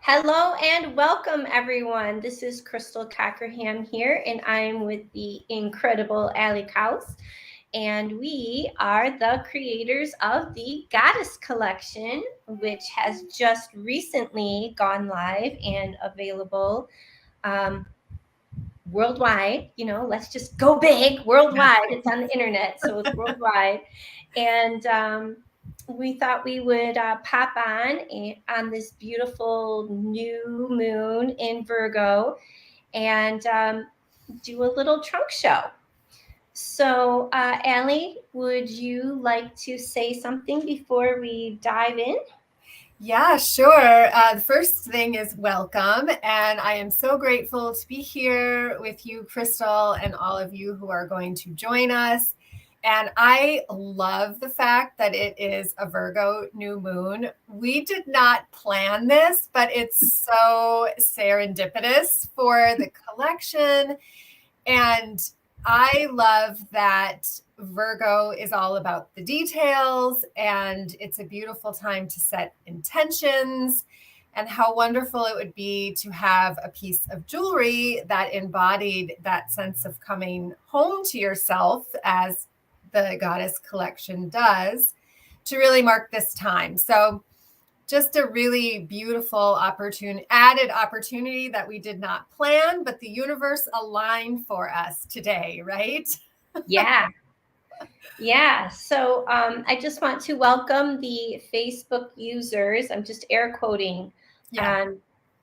Hello and welcome, everyone. This is Crystal Cockerham here, and I'm with the incredible Allie Kaus. And we are the creators of the Goddess Collection, which has just recently gone live and available worldwide. Let's just go big worldwide. It's on the internet, so it's worldwide. And we thought we would pop on this beautiful new moon in Virgo and do a little trunk show. So, Allie, would you like to say something before we dive in? Yeah, sure. The first thing is welcome. And I am so grateful to be here with you, Crystal, and all of you who are going to join us. And I love the fact that it is a Virgo new moon. We did not plan this, but it's so serendipitous for the collection. And I love that Virgo is all about the details, and it's a beautiful time to set intentions. And how wonderful it would be to have a piece of jewelry that embodied that sense of coming home to yourself, as the Goddess Collection does, to really mark this time. So just a really beautiful added opportunity that we did not plan, but the universe aligned for us today, right? Yeah. Yeah, so I just want to welcome the Facebook users. I'm just air quoting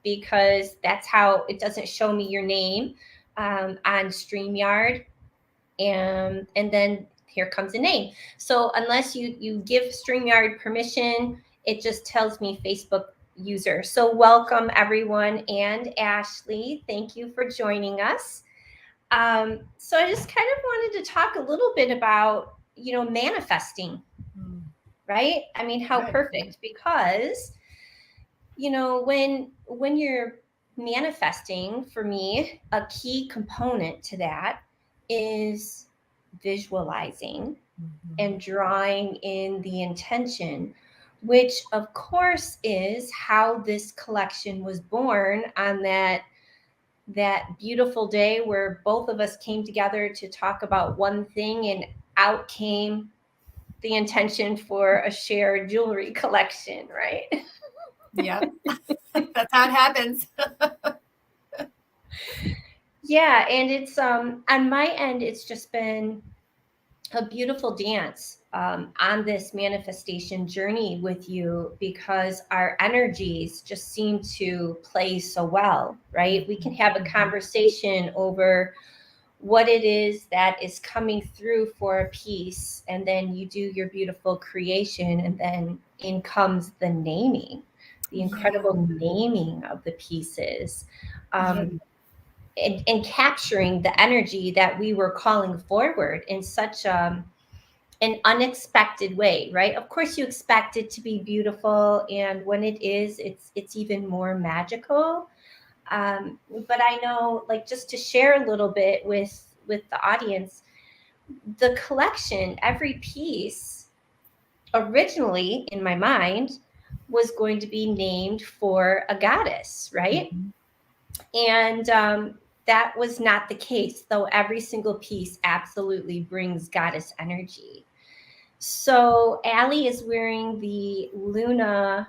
because that's how it doesn't show me your name on StreamYard. And then here comes a name. So unless you give StreamYard permission, it just tells me Facebook user. So welcome, everyone. And Ashley, thank you for joining us. So I just kind of wanted to talk a little bit about manifesting, right? I mean, how perfect, because when you're manifesting, for me, a key component to that is visualizing and drawing in the intention, which of course is how this collection was born on that beautiful day where both of us came together to talk about one thing, and out came the intention for a shared jewelry collection, right? Yeah, that's how it happens. Yeah, and it's on my end, it's just been a beautiful dance on this manifestation journey with you, because our energies just seem to play so well, right? We can have a conversation over what it is that is coming through for a piece, and then you do your beautiful creation, and then in comes the naming, the incredible naming of the pieces. And capturing the energy that we were calling forward in such an unexpected way, right? Of course, you expect it to be beautiful, and when it is, it's even more magical. But I know, like, just to share a little bit with the audience, the collection, every piece, originally in my mind, was going to be named for a goddess, right? And that was not the case, though every single piece absolutely brings goddess energy. So Allie is wearing the Luna.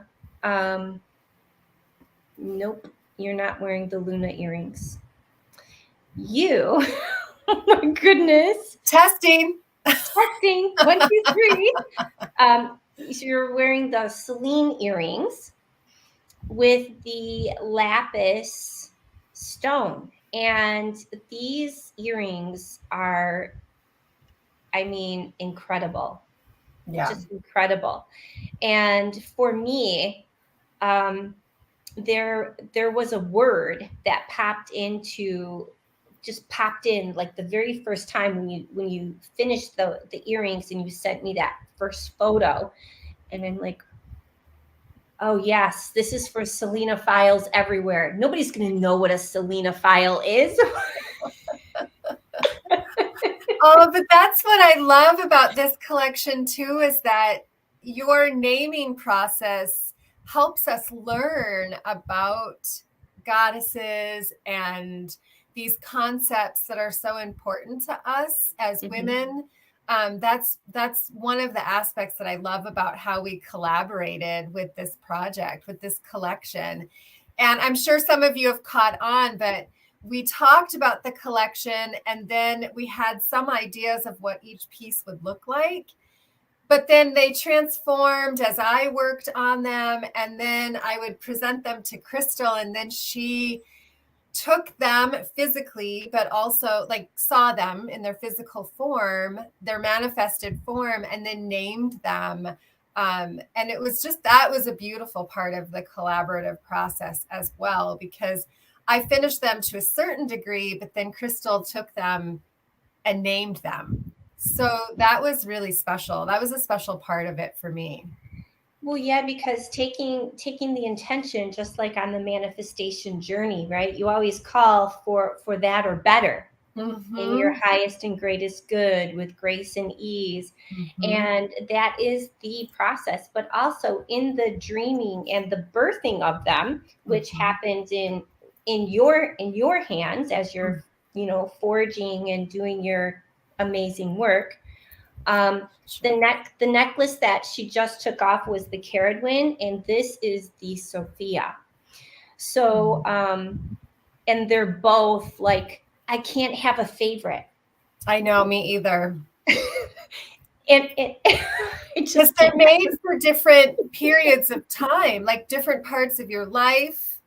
Nope, you're not wearing the Luna earrings. You, oh my goodness. Testing. 1, 2, 3. So you're wearing the Celine earrings with the lapis stone. And these earrings are, I mean, incredible. Yeah. Just incredible. And for me, there was a word that popped in like the very first time when you finished the earrings and you sent me that first photo, and I'm like, oh yes, this is for Selena Files everywhere. Nobody's going to know what a Selena File is. Oh, but that's what I love about this collection too, is that your naming process helps us learn about goddesses and these concepts that are so important to us as women. That's one of the aspects that I love about how we collaborated with this project, with this collection. And I'm sure some of you have caught on, but we talked about the collection and then we had some ideas of what each piece would look like. But then they transformed as I worked on them, and then I would present them to Crystal, and then she took them physically, but also like saw them in their physical form, their manifested form, and then named them. And it was just, that was a beautiful part of the collaborative process as well, because I finished them to a certain degree, but then Crystal took them and named them. So that was really special. That was a special part of it for me. Well, yeah, because taking the intention, just like on the manifestation journey, right? You always call for that or better in your highest and greatest good with grace and ease. And that is the process. But also in the dreaming and the birthing of them, which happens in your hands as you're, forging and doing your amazing work. The necklace that she just took off was the Caradwyn, and this is the Sophia. So, and they're both like, I can't have a favorite. I know, me either. And because they're made for different periods of time, like different parts of your life,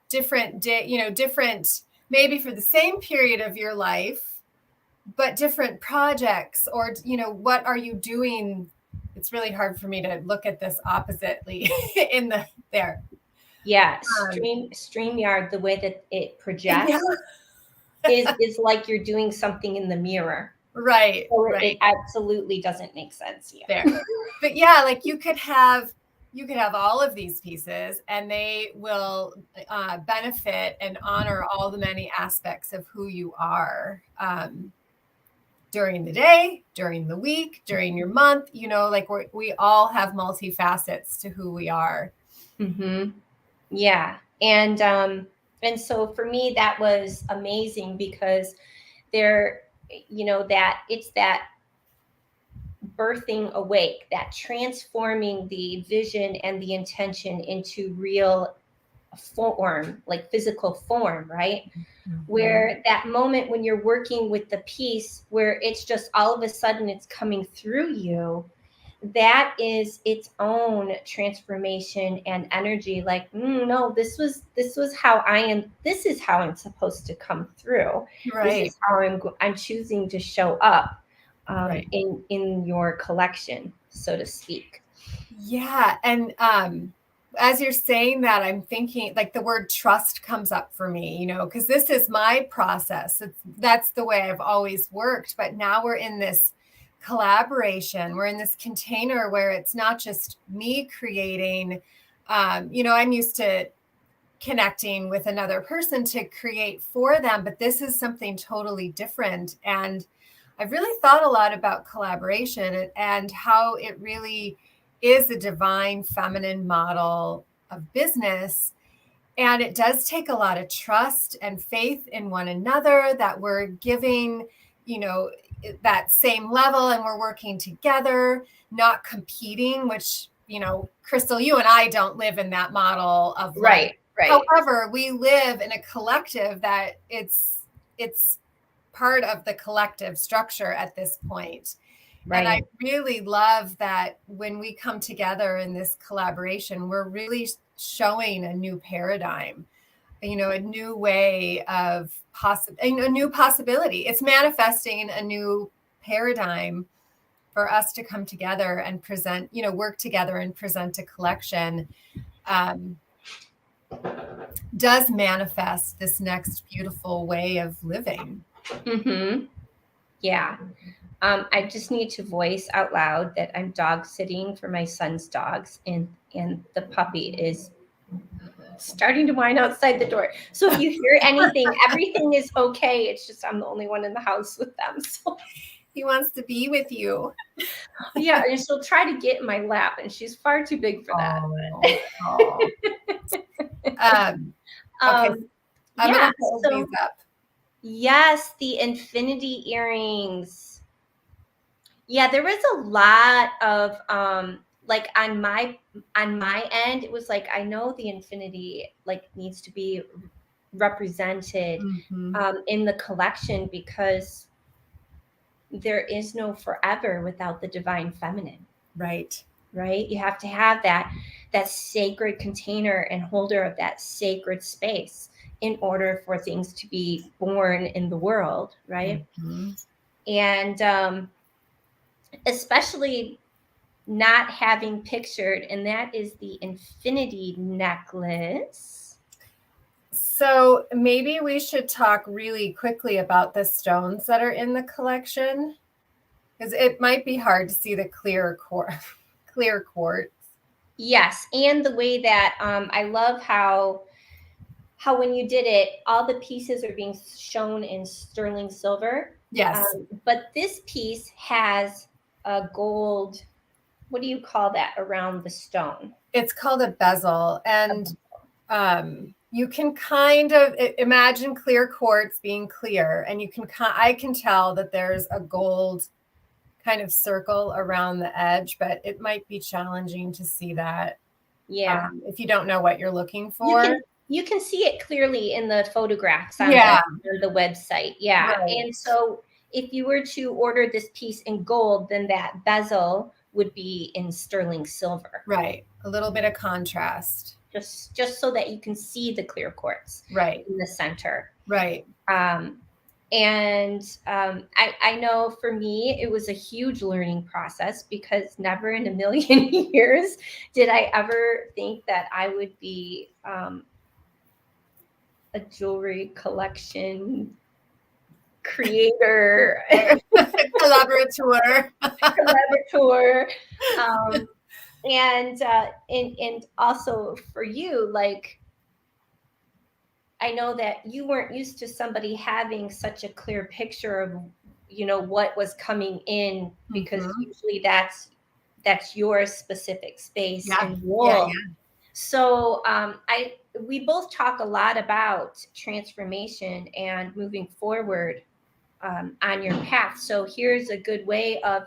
different maybe for the same period of your life, but different projects, or, what are you doing? It's really hard for me to look at this oppositely there. Yeah. StreamYard, the way that it projects is like you're doing something in the mirror. Right. So right. It absolutely doesn't make sense here. There. But yeah, like you could have all of these pieces and they will benefit and honor all the many aspects of who you are. During the day, during the week, during your month, like we all have multifacets to who we are. Yeah. And so for me, that was amazing because that it's that birthing awake, that transforming the vision and the intention into real form, like physical form, right? Where that moment when you're working with the piece, where it's just all of a sudden it's coming through you, that is its own transformation and energy. Like, no, this was how I am. This is how I'm supposed to come through. Right. This is how I'm choosing to show up in your collection, so to speak. Yeah. And as you're saying that, I'm thinking like the word trust comes up for me, because this is my process. That's the way I've always worked. But now we're in this collaboration. We're in this container where it's not just me creating. I'm used to connecting with another person to create for them, but this is something totally different. And I've really thought a lot about collaboration and how it really is a divine feminine model of business. And it does take a lot of trust and faith in one another, that we're giving, that same level and we're working together, not competing, which, Crystal, you and I don't live in that model of life. Right. However, we live in a collective that it's part of the collective structure at this point. Right. And I really love that when we come together in this collaboration, we're really showing a new paradigm, a new way of a new possibility. It's manifesting a new paradigm for us to come together and present, work together and present a collection. Does manifest this next beautiful way of living. Yeah. I just need to voice out loud that I'm dog sitting for my son's dogs, and the puppy is starting to whine outside the door. So if you hear anything, everything is okay. It's just I'm the only one in the house with them. So He wants to be with you. Yeah, and she'll try to get in my lap, and she's far too big for that. Oh. Okay, I'm Yeah, gonna hold so these up. yes, the infinity earrings. Yeah, there was a lot of like on my end, it was like I know the infinity like needs to be represented in the collection because there is no forever without the divine feminine. Right. Right? You have to have that sacred container and holder of that sacred space in order for things to be born in the world, right? And especially not having pictured, and that is the infinity necklace. So maybe we should talk really quickly about the stones that are in the collection, because it might be hard to see the clear quartz. Yes, and the way that I love how when you did it, all the pieces are being shown in sterling silver. Yes. But this piece has a gold, what do you call that around the stone? It's called a bezel. And you can kind of imagine clear quartz being clear. And I can tell that there's a gold kind of circle around the edge, but it might be challenging to see that. Yeah. If you don't know what you're looking for. You can see it clearly in the photographs on the website. Yeah. Right. And so if you were to order this piece in gold, then that bezel would be in sterling silver. Right. A little bit of contrast. Just so that you can see the clear quartz in the center. Right. And I know for me, it was a huge learning process because never in a million years did I ever think that I would be a jewelry collection creator, collaborator. And also for you, like, I know that you weren't used to somebody having such a clear picture of, what was coming in, because usually that's your specific space and role. So we both talk a lot about transformation and moving forward on your path. So here's a good way of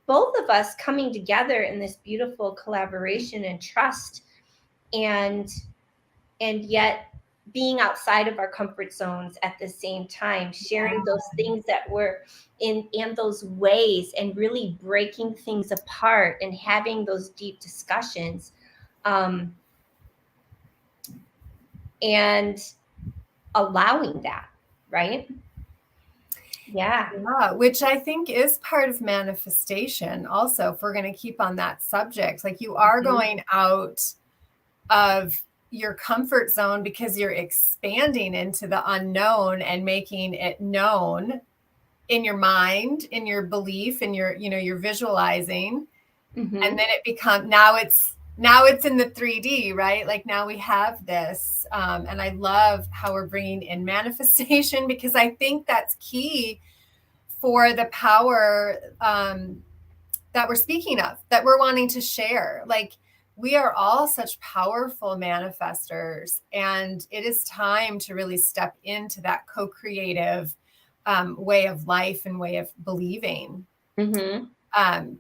both of us coming together in this beautiful collaboration and trust, and yet being outside of our comfort zones at the same time, sharing those things that we're in those ways, and really breaking things apart and having those deep discussions. And allowing that, right? Yeah, which I think is part of manifestation also, if we're going to keep on that subject. Like, you are going out of your comfort zone because you're expanding into the unknown and making it known in your mind, in your belief, in your, you're visualizing. And then it becomes, now it's in the 3D, right? Like, now we have this. And I love how we're bringing in manifestation, because I think that's key for the power that we're speaking of, that we're wanting to share. Like, we are all such powerful manifestors, and it is time to really step into that co-creative way of life and way of believing.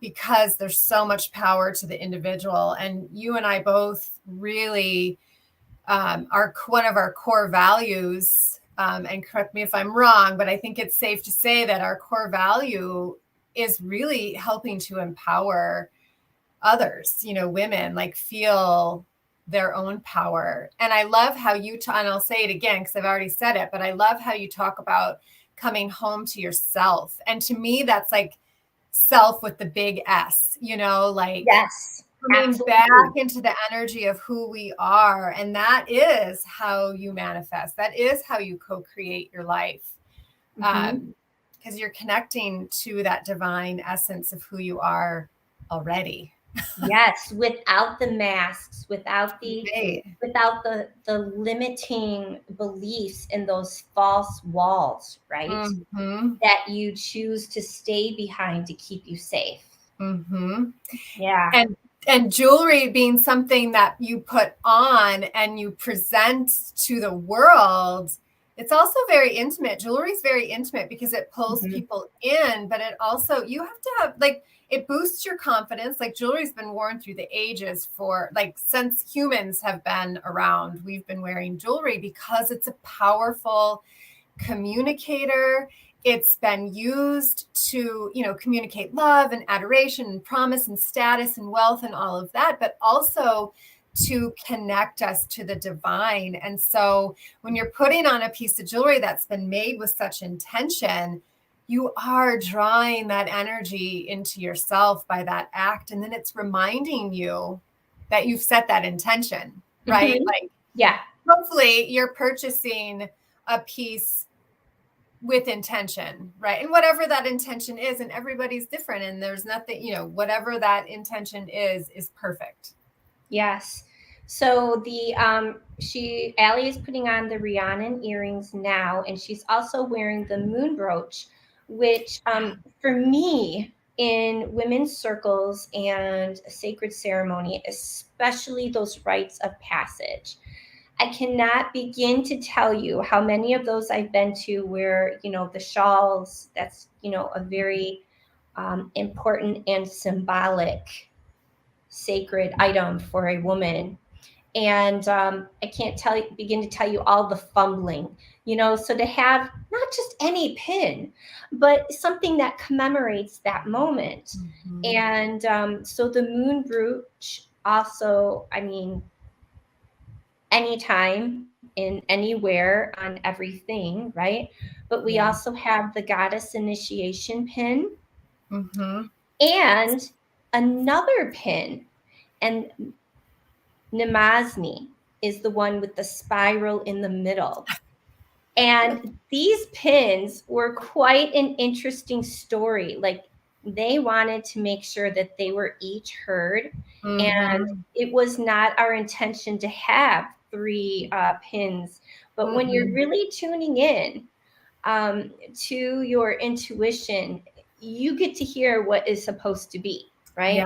Because there's so much power to the individual. And you and I both really are one of our core values, and correct me if I'm wrong, but I think it's safe to say that our core value is really helping to empower others, women, like, feel their own power. And I love how you and I'll say it again because I've already said it, but I love how you talk about coming home to yourself. And to me, that's like self with the big S, like, yes, coming back into the energy of who we are. And that is how you manifest. That is how you co-create your life. Because you're connecting to that divine essence of who you are already. Yes, without the masks, Right. without the limiting beliefs in those false walls, right? Mm-hmm. That you choose to stay behind to keep you safe. Mm-hmm. Yeah. And jewelry being something that you put on and you present to the world, it's also very intimate. Jewelry is very intimate because it pulls Mhm. people in, but it also, you have to have, like, it boosts your confidence. Like, jewelry's been worn through the ages, for like since humans have been around, we've been wearing jewelry because it's a powerful communicator. It's been used to, communicate love and adoration and promise and status and wealth and all of that, but also to connect us to the divine. And so when you're putting on a piece of jewelry that's been made with such intention, you are drawing that energy into yourself by that act. And then it's reminding you that you've set that intention, right? Mhm. Like, Yeah. hopefully you're purchasing a piece with intention, right? And whatever that intention is, and everybody's different, and there's nothing, whatever that intention is perfect. Yes. So the Allie is putting on the Rhiannon earrings now, and she's also wearing the moon brooch, which for me in women's circles and sacred ceremony, especially those rites of passage, I cannot begin to tell you how many of those I've been to where, the shawls, that's, a very important and symbolic sacred item for a woman. And I can't begin to tell you all the fumbling, so to have not just any pin, but something that commemorates that moment. Mm-hmm. And so the moon brooch also, I mean, anytime in anywhere on everything, right? But we Yeah. also have the goddess initiation pin Mm-hmm. and another pin. And Namazni is the one with the spiral in the middle. And these pins were quite an interesting story. Like, they wanted to make sure that they were each heard. And Mm-hmm. it was not our intention to have three pins. But when you're Mm-hmm. really tuning in to your intuition, you get to hear what is supposed to be, Yeah. right?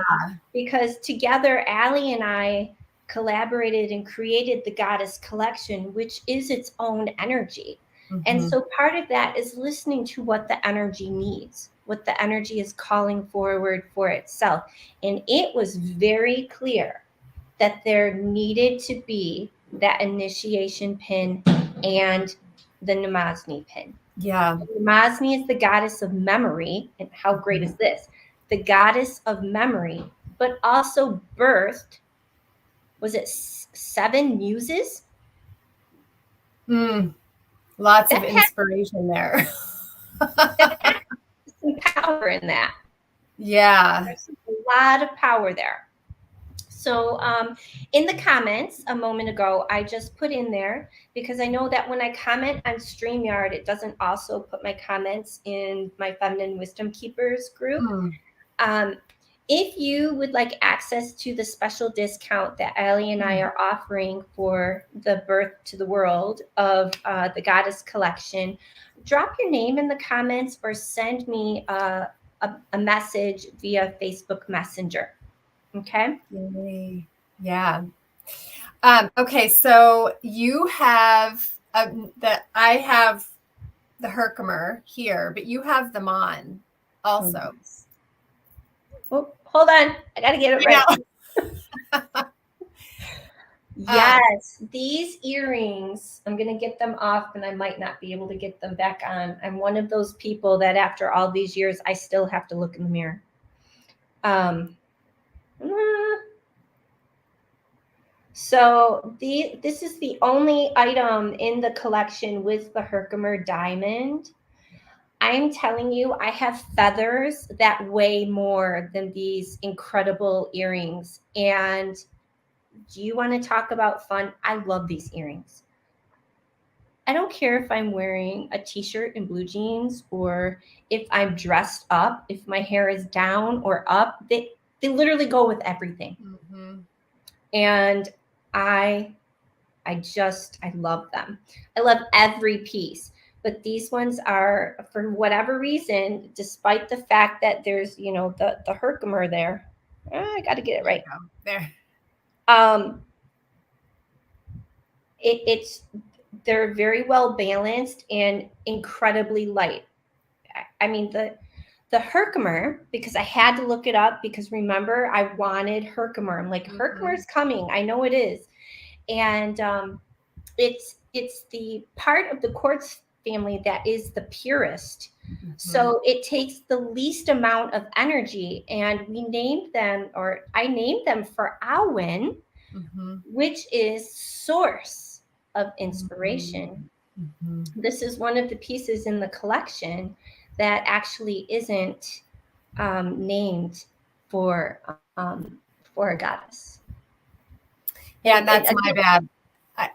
Because together, Allie and I collaborated and created the Goddess Collection, which is its own energy. And Mm-hmm. so part of that is listening to what the energy needs, what the energy is calling forward for itself. And it was very clear that there needed to be that initiation pin and the Namazni pin. Yeah. Namazni is the goddess of memory. And how great is this? The goddess of memory, but also birthed, was it seven muses? Lots of That had inspiration there. some power in that. Yeah. There's a lot of power there. So, in the comments a moment ago, I just put in there because I know that when I comment on StreamYard, it doesn't also put my comments in my Feminine Wisdom Keepers group. Mm. Um, if you would like access to the special discount that Allie and I are offering for the Birth to the World of the Goddess Collection, drop your name in the comments or send me a message via Facebook Messenger. Okay. Yay. Yeah. Okay, so you have I have the Herkimer here, but you have them on also. Oh, hold on. I got to get it right. Yes, these earrings, I'm going to get them off and I might not be able to get them back on. I'm one of those people that after all these years, I still have to look in the mirror. So this is the only item in the collection with the Herkimer diamond. I'm telling you, I have feathers that weigh more than these incredible earrings. And do you want to talk about fun? I love these earrings. I don't care if I'm wearing a t-shirt and blue jeans or if I'm dressed up, if my hair is down or up. They literally go with everything. Mm-hmm. And I love them. I love every piece. But these ones are, for whatever reason, despite the fact that there's, the Herkimer there. I got to get it right. There. They're very well balanced and incredibly light. I mean, the Herkimer, because I had to look it up, because remember, I wanted Herkimer. I'm like, Herkimer's coming. I know it is. And it's the part of the quartz family that is the purest. Mm-hmm. So it takes the least amount of energy, and I named them for Awen, mm-hmm. which is source of inspiration. Mm-hmm. This is one of the pieces in the collection that actually isn't named for a goddess. Yeah, and that's my bad.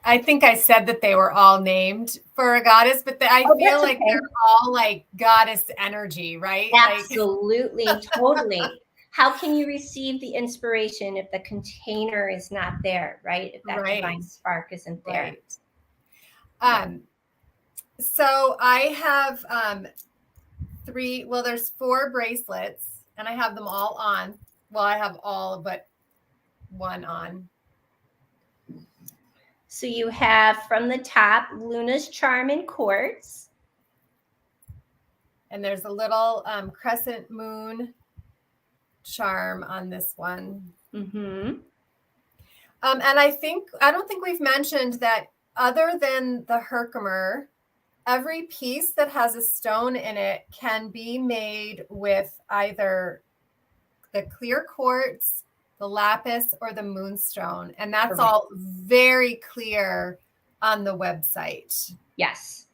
I think I said that they were all named for a goddess, but I feel like they're all like goddess energy, right? Absolutely, totally. How can you receive the inspiration if the container is not there, right? If that divine spark isn't there. Right. So I have there's 4 bracelets, and I have them all on. Well, I have all but one on. So you have, from the top, Luna's Charm in quartz. And there's a little crescent moon charm on this one. Mm-hmm. And I don't think we've mentioned that other than the Herkimer, every piece that has a stone in it can be made with either the clear quartz, the lapis, or the moonstone. And that's all very clear on the website. Yes.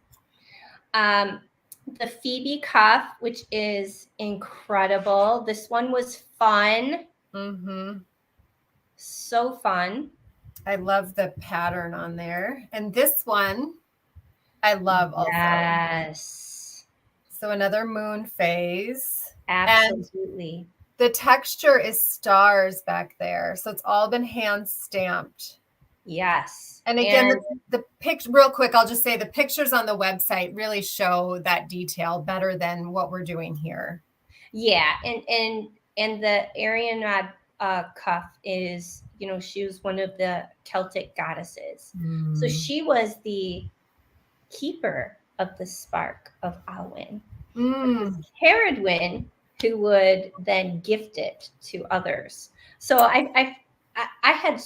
The Phoebe cuff, which is incredible. This one was fun. Mm-hmm. So fun. I love the pattern on there. And this one, I love also. Yes. So another moon phase. Absolutely. And the texture is stars back there. So it's all been hand stamped. Yes. And again, the picture, real quick, I'll just say the pictures on the website really show that detail better than what we're doing here. Yeah. And the Arianrhod cuff is, she was one of the Celtic goddesses. Mm. So she was the keeper of the spark of Awen. Mm. Herodwin, who would then gift it to others. So I had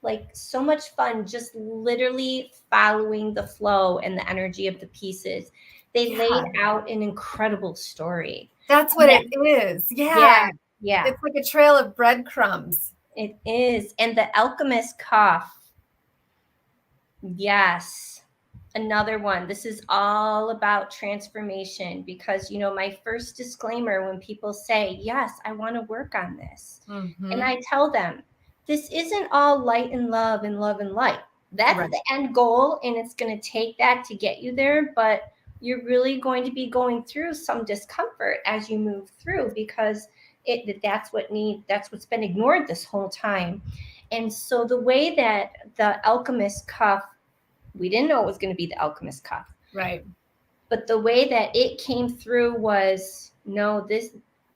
like so much fun just literally following the flow and the energy of the pieces. They laid out an incredible story. That's what it is. Yeah. It's like a trail of breadcrumbs. It is. And the alchemist cuff. Yes. Another one. This is all about transformation, because, my first disclaimer when people say, yes, I want to work on this. Mm-hmm. And I tell them, this isn't all light and love and love and light. That's the end goal. And it's going to take that to get you there. But you're really going to be going through some discomfort as you move through, because that's what's been ignored this whole time. And so the way that the alchemist cuff, we didn't know it was going to be the alchemist cuff. Right. But the way that it came through was, no, this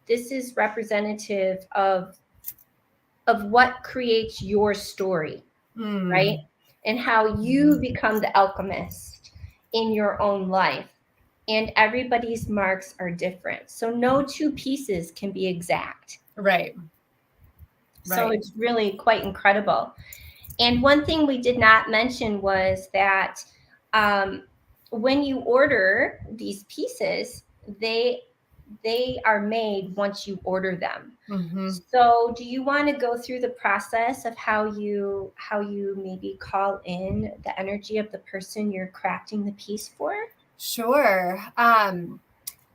is representative of what creates your story, right? And how you become the alchemist in your own life. And everybody's marks are different. So no 2 pieces can be exact. Right. So it's really quite incredible. And one thing we did not mention was that when you order these pieces, they are made once you order them. Mm-hmm. So do you want to go through the process of how you maybe call in the energy of the person you're crafting the piece for? Sure.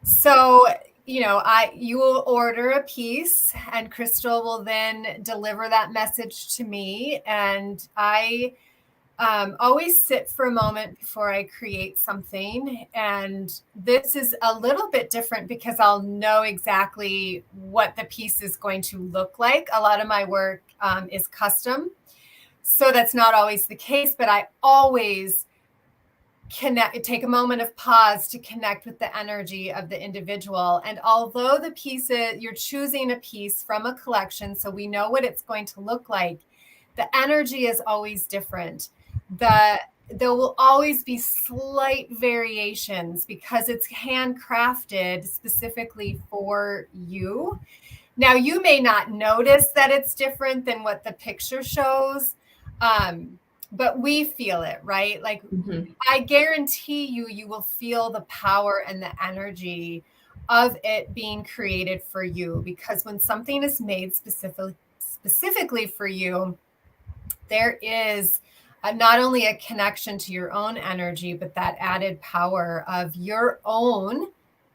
So, you will order a piece, and Crystal will then deliver that message to me. And I always sit for a moment before I create something. And this is a little bit different because I'll know exactly what the piece is going to look like. A lot of my work is custom. So that's not always the case, but I always take a moment of pause to connect with the energy of the individual. And although the pieces, you're choosing a piece from a collection, so we know what it's going to look like, the energy is always different. There will always be slight variations because it's handcrafted specifically for you. Now, you may not notice that it's different than what the picture shows, but we feel it, right? Like, I guarantee you will feel the power and the energy of it being created for you, because when something is made specifically for you, there is not only a connection to your own energy, but that added power of your own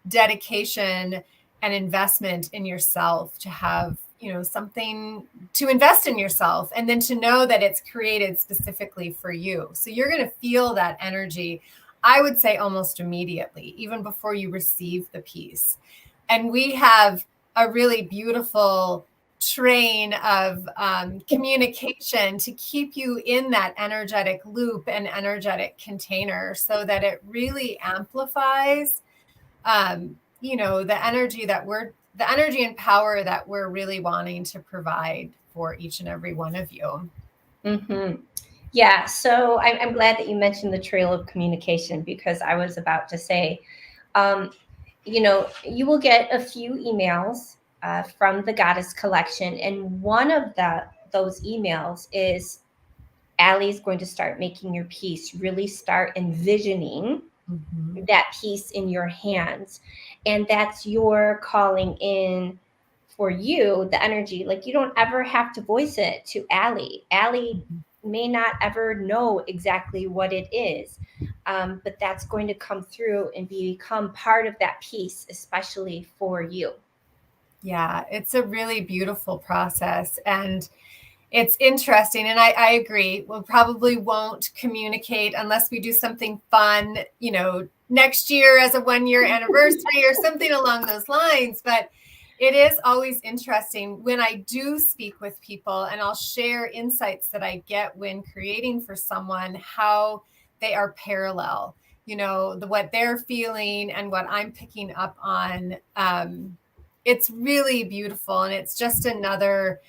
dedication and investment in yourself to have, something to invest in yourself, and then to know that it's created specifically for you. So you're going to feel that energy, I would say almost immediately, even before you receive the piece. And we have a really beautiful train of communication to keep you in that energetic loop and energetic container, so that it really amplifies the energy and power that we're really wanting to provide for each and every one of you. Yeah, so I'm glad that you mentioned the trail of communication, because I was about to say, you will get a few emails from the Goddess Collection, and one of those emails is, Allie's going to start making your piece. Really start envisioning that piece in your hands, and that's your calling in for you, the energy. Like, you don't ever have to voice it to Allie. Allie may not ever know exactly what it is, but that's going to come through and become part of that piece, especially for you. Yeah, it's a really beautiful process, and it's interesting. And I agree. We'll probably won't communicate unless we do something fun, next year as a 1-year anniversary or something along those lines. But it is always interesting when I do speak with people, and I'll share insights that I get when creating for someone, how they are parallel, what they're feeling and what I'm picking up on. It's really beautiful. And it's just another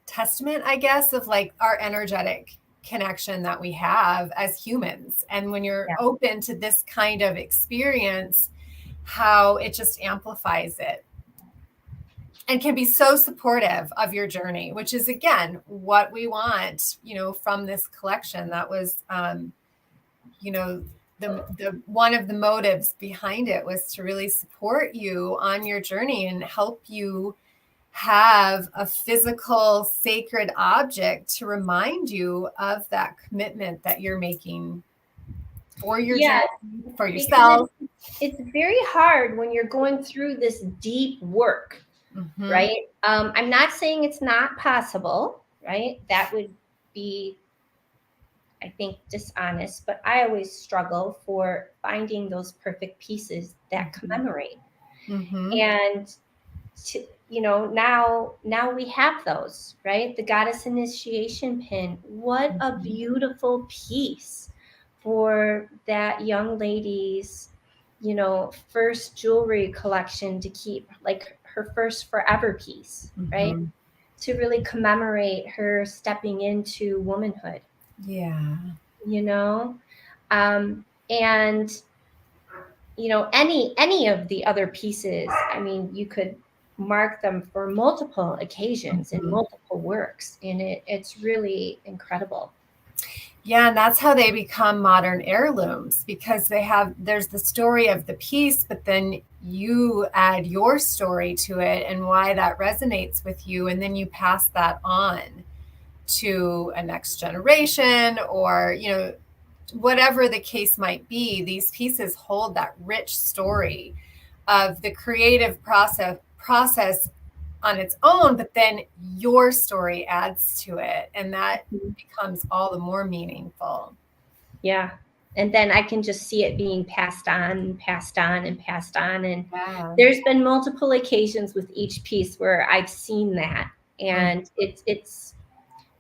testament, I guess, of like our energetic connection that we have as humans. And when you're open to this kind of experience, how it just amplifies it and can be so supportive of your journey, which is, again, what we want, from this collection. That was, the one of the motives behind it was to really support you on your journey and help you have a physical, sacred object to remind you of that commitment that you're making for your journey, for yourself. It's very hard when you're going through this deep work, right? I'm not saying it's not possible, right? That would be, I think, dishonest, but I always struggle for finding those perfect pieces that commemorate. And now we have those, right? The Goddess Initiation Pin. What a beautiful piece for that young lady's, first jewelry collection to keep, like her first forever piece, right? To really commemorate her stepping into womanhood. Yeah. And any of the other pieces, I mean, you could mark them for multiple occasions in multiple works, and it's really incredible. Yeah, and that's how they become modern heirlooms, because there's the story of the piece, but then you add your story to it and why that resonates with you, and then you pass that on to a next generation, or whatever the case might be. These pieces hold that rich story of the creative process on its own, but then your story adds to it, and that becomes all the more meaningful. Yeah. And then I can just see it being passed on and passed on and passed on. And there's been multiple occasions with each piece where I've seen that. And it's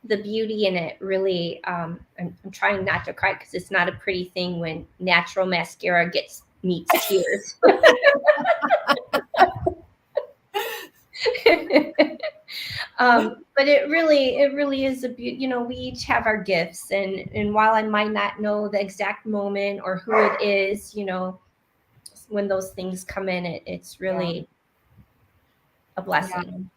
the beauty in it really. I'm trying not to cry because it's not a pretty thing when natural mascara meets tears. But it really is a beauty. We each have our gifts, and while I might not know the exact moment or who it is, when those things come in, it's really a blessing.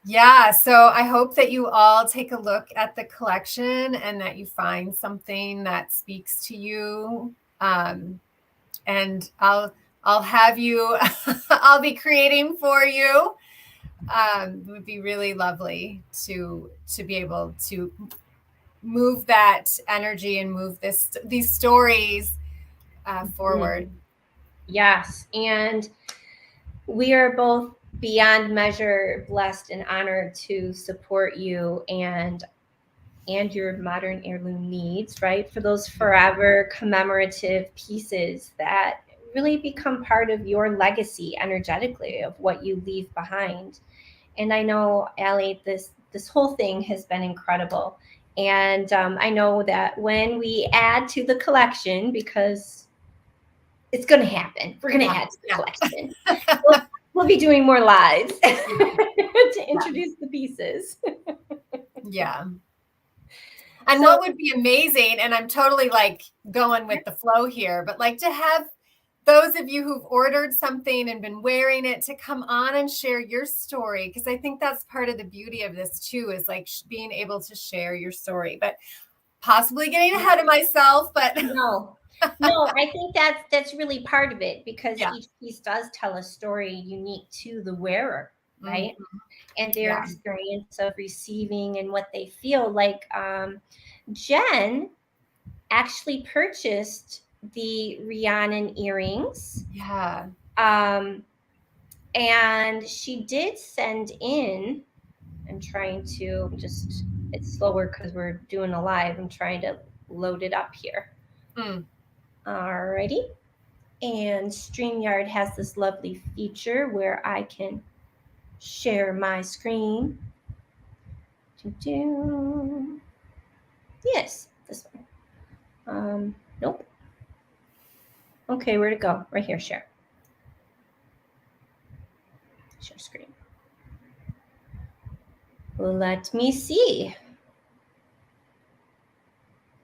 Yeah, so I hope that you all take a look at the collection and that you find something that speaks to you. And I'll have you, I'll be creating for you. It would be really lovely to be able to move that energy and move these stories forward. Yes, and we are both beyond measure blessed and honored to support you and your modern heirloom needs, right? For those forever commemorative pieces that really become part of your legacy energetically of what you leave behind. And I know, Allie, this whole thing has been incredible. And I know that when we add to the collection, because it's going to happen, we're going to add to the collection. We'll be doing more lives to introduce the pieces. Yeah. And what would be amazing, and I'm totally like going with the flow here, but like to have those of you who've ordered something and been wearing it to come on and share your story, because I think that's part of the beauty of this too, is like being able to share your story, but possibly getting ahead of myself. But no, I think that's really part of it, because each piece does tell a story unique to the wearer, right? And their experience of receiving and what they feel like. Jen actually purchased the Rhiannon earrings. Yeah. And she did send in, I'm trying to it's slower because we're doing a live. I'm trying to load it up here. Alrighty. And StreamYard has this lovely feature where I can share my screen. Yes, this one. Nope. Okay, where'd it go? Right here, share. Share screen. Let me see.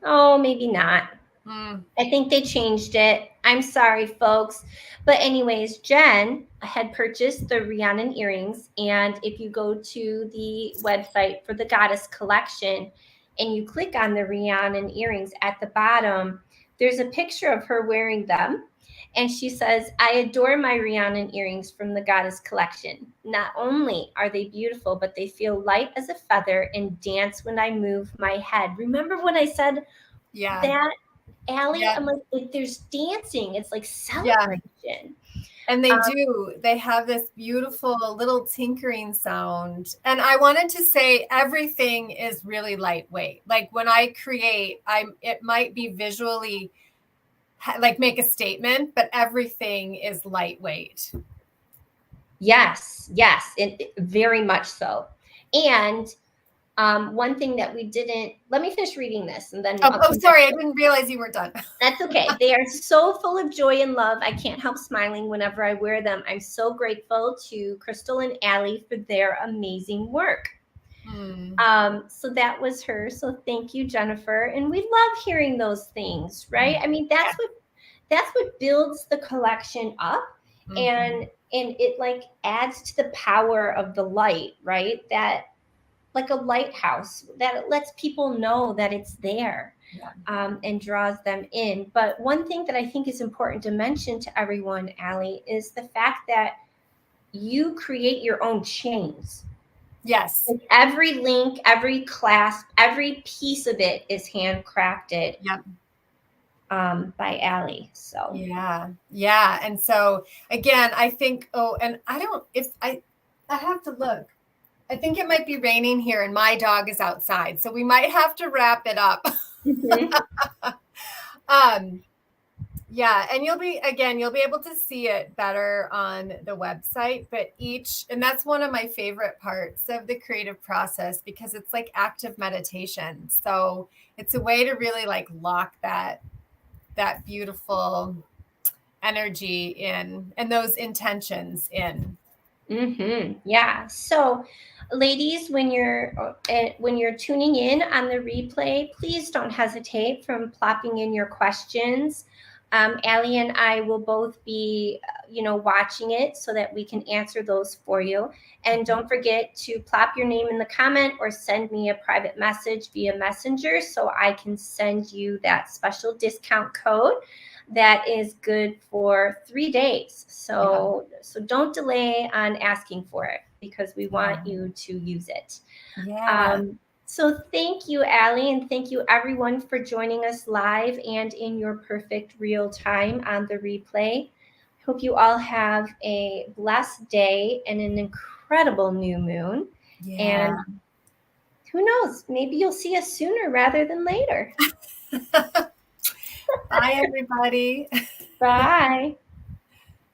Oh, maybe not. I think they changed it. I'm sorry, folks. But anyways, Jen had purchased the Rhiannon earrings. And if you go to the website for the Goddess Collection and you click on the Rhiannon earrings at the bottom, there's a picture of her wearing them. And she says, I adore my Rhiannon earrings from the Goddess Collection. Not only are they beautiful, but they feel light as a feather and dance when I move my head. Remember when I said that, Allie? I'm like, there's dancing. It's like celebration. Yeah. And they do. They have this beautiful little tinkering sound. And I wanted to say everything is really lightweight. Like when I create, it might be visually like make a statement, but everything is lightweight. Yes, very much so. And one thing that we didn't, let me finish reading this and then. Oh, sorry. I didn't realize you were done. That's okay. They are so full of joy and love. I can't help smiling whenever I wear them. I'm so grateful to Crystal and Allie for their amazing work. So that was her. So thank you, Jennifer. And we love hearing those things, right? I mean, that's what builds the collection up. And it like adds to the power of the light, right? That like a lighthouse that it lets people know that it's there, and draws them in. But one thing that I think is important to mention to everyone, Allie, is the fact that you create your own chains. Yes. Like every link, every clasp, every piece of it is handcrafted. By Allie. So yeah. And so again, I think, and I don't, I have to look. I think it might be raining here and my dog is outside. So we might have to wrap it up. Mhm. Yeah, and you'll be able to see it better on the website, but and that's one of my favorite parts of the creative process because it's like active meditation. So it's a way to really like lock that beautiful energy in and those intentions in. Yeah. So, ladies, when you're tuning in on the replay, please don't hesitate from plopping in your questions. Allie and I will both be, watching it so that we can answer those for you. And don't forget to plop your name in the comment or send me a private message via Messenger so I can send you that special discount code that is good for 3 days. So don't delay on asking for it because we want you to use it. Yeah. So thank you, Allie, and thank you everyone for joining us live and in your perfect real time on the replay. Hope you all have a blessed day and an incredible new moon. Yeah. And who knows, maybe you'll see us sooner rather than later. Bye, everybody. Bye.